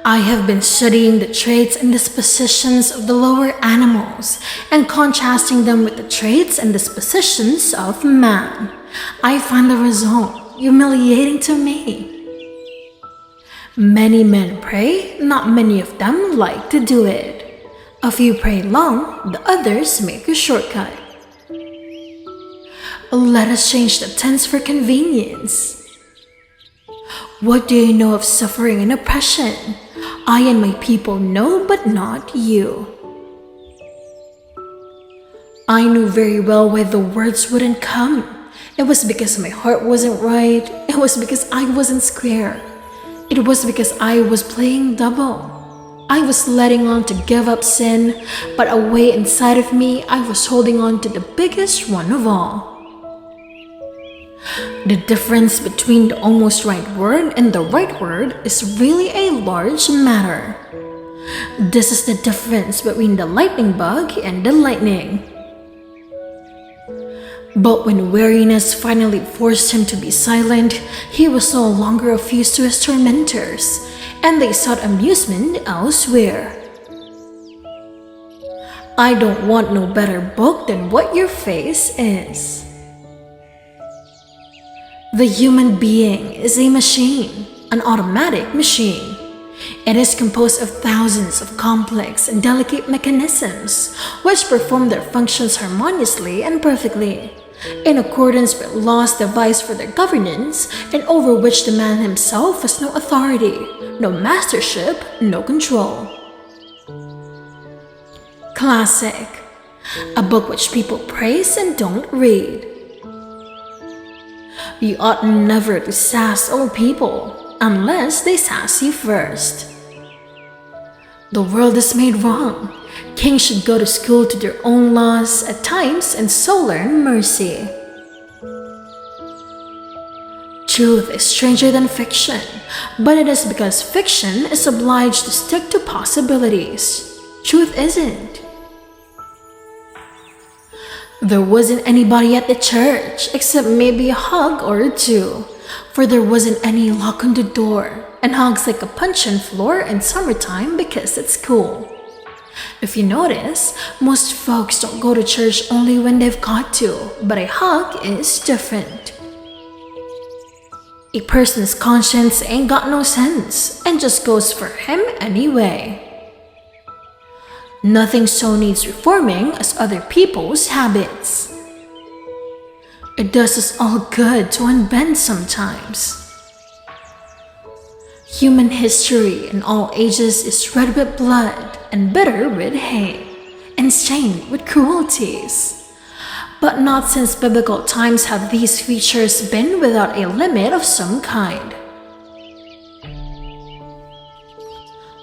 I have been studying the traits and dispositions of the lower animals and contrasting them with the traits and dispositions of man. I find the result humiliating to me. Many men pray, not many of them like to do it. A few pray long, the others make a shortcut. Let us change the tense for convenience. What do you know of suffering and oppression? I and my people know, but not you. I knew very well why the words wouldn't come. It was because my heart wasn't right. It was because I wasn't square. It was because I was playing double. I was letting on to give up sin, but away inside of me, I was holding on to the biggest one of all. The difference between the almost right word and the right word is really a large matter. This is the difference between the lightning bug and the lightning. But when weariness finally forced him to be silent, he was no longer of use to his tormentors, and they sought amusement elsewhere. I don't want no better book than what your face is. The human being is a machine, an automatic machine. It is composed of thousands of complex and delicate mechanisms which perform their functions harmoniously and perfectly, in accordance with laws devised for their governance and over which the man himself has no authority, no mastership, no control. Classic, a book which people praise and don't read. You ought never to sass old people unless they sass you first. The world is made wrong. Kings should go to school to their own laws at times and so learn mercy. Truth is stranger than fiction, but it is because fiction is obliged to stick to possibilities. Truth isn't. There wasn't anybody at the church except maybe a hug or two, for there wasn't any lock on the door, and hugs like a puncheon floor in summertime because it's cool. If you notice, most folks don't go to church only when they've got to, but a hug is different. A person's conscience ain't got no sense and just goes for him anyway. Nothing so needs reforming as other people's habits. It does us all good to unbend sometimes. Human history in all ages is red with blood and bitter with hate and stained with cruelties. But not since biblical times have these features been without a limit of some kind.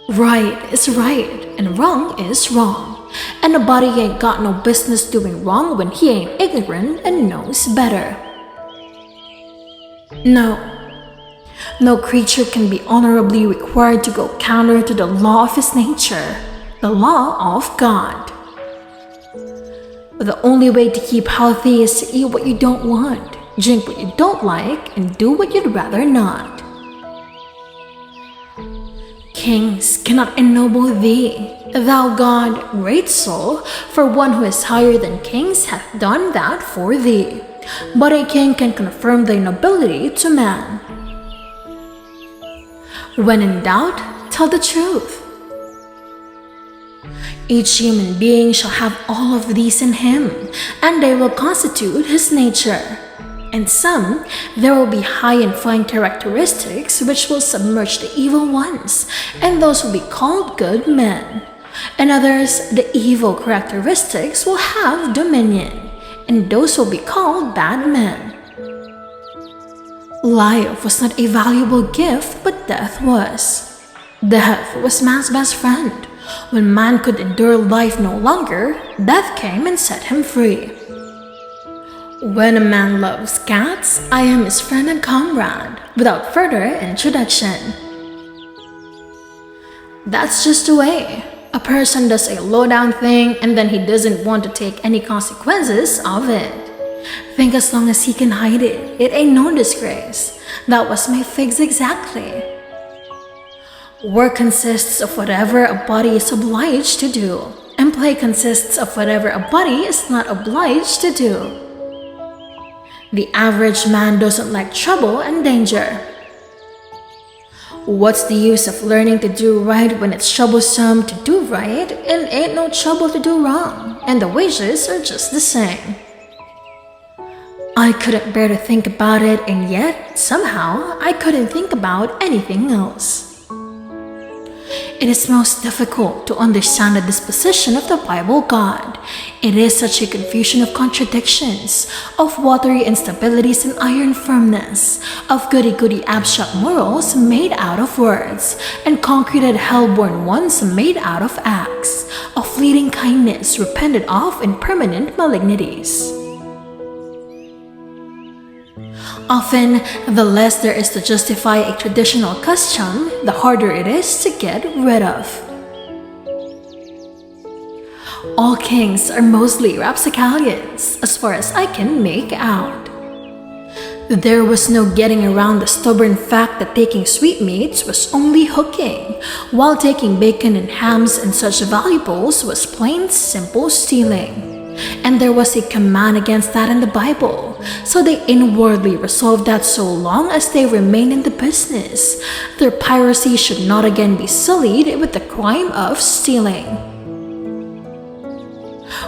Right is right and wrong is wrong, and nobody ain't got no business doing wrong when he ain't ignorant and knows better. No creature can be honorably required to go counter to the law of his nature, the law of God. The only way to keep healthy is to eat what you don't want, drink what you don't like, and do what you'd rather not. Kings cannot ennoble thee, thou God, great soul, for one who is higher than kings hath done that for thee. But a king can confirm thy nobility to man. When in doubt, tell the truth. Each human being shall have all of these in him, and they will constitute his nature. In some, there will be high and fine characteristics which will submerge the evil ones, and those will be called good men. In others, the evil characteristics will have dominion, and those will be called bad men. Life was not a valuable gift, but death was. Death was man's best friend. When man could endure life no longer, death came and set him free. When a man loves cats, I am his friend and comrade, without further introduction. That's just the way. A person does a low-down thing and then he doesn't want to take any consequences of it. Think as long as he can hide it, it ain't no disgrace. That was my figs exactly. Work consists of whatever a body is obliged to do, and play consists of whatever a body is not obliged to do. The average man doesn't like trouble and danger. What's the use of learning to do right when it's troublesome to do right and ain't no trouble to do wrong, and the wages are just the same? I couldn't bear to think about it, and yet, somehow, I couldn't think about anything else. It is most difficult to understand the disposition of the Bible God. It is such a confusion of contradictions, of watery instabilities and iron firmness, of goody-goody abstract morals made out of words, and concreted hell-born ones made out of acts, of fleeting kindness repented of in permanent malignities. Often, the less there is to justify a traditional custom, the harder it is to get rid of. All kings are mostly rapscallions, as far as I can make out. There was no getting around the stubborn fact that taking sweetmeats was only hooking, while taking bacon and hams and such valuables was plain simple stealing. And there was a command against that in the Bible, so they inwardly resolved that so long as they remain in the business, their piracy should not again be sullied with the crime of stealing.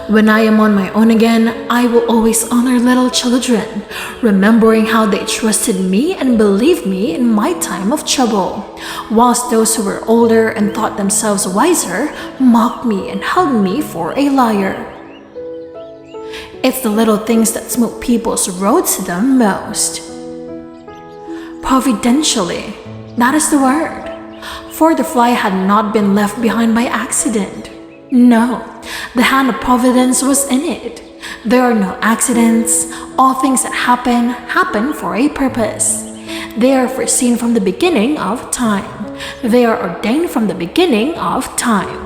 When I am on my own again, I will always honor little children, remembering how they trusted me and believed me in my time of trouble, whilst those who were older and thought themselves wiser mocked me and held me for a liar. It's the little things that smooth people's roads the most. Providentially, that is the word. For the fly had not been left behind by accident. No, the hand of providence was in it. There are no accidents. All things that happen for a purpose. They are foreseen from the beginning of time. They are ordained from the beginning of time.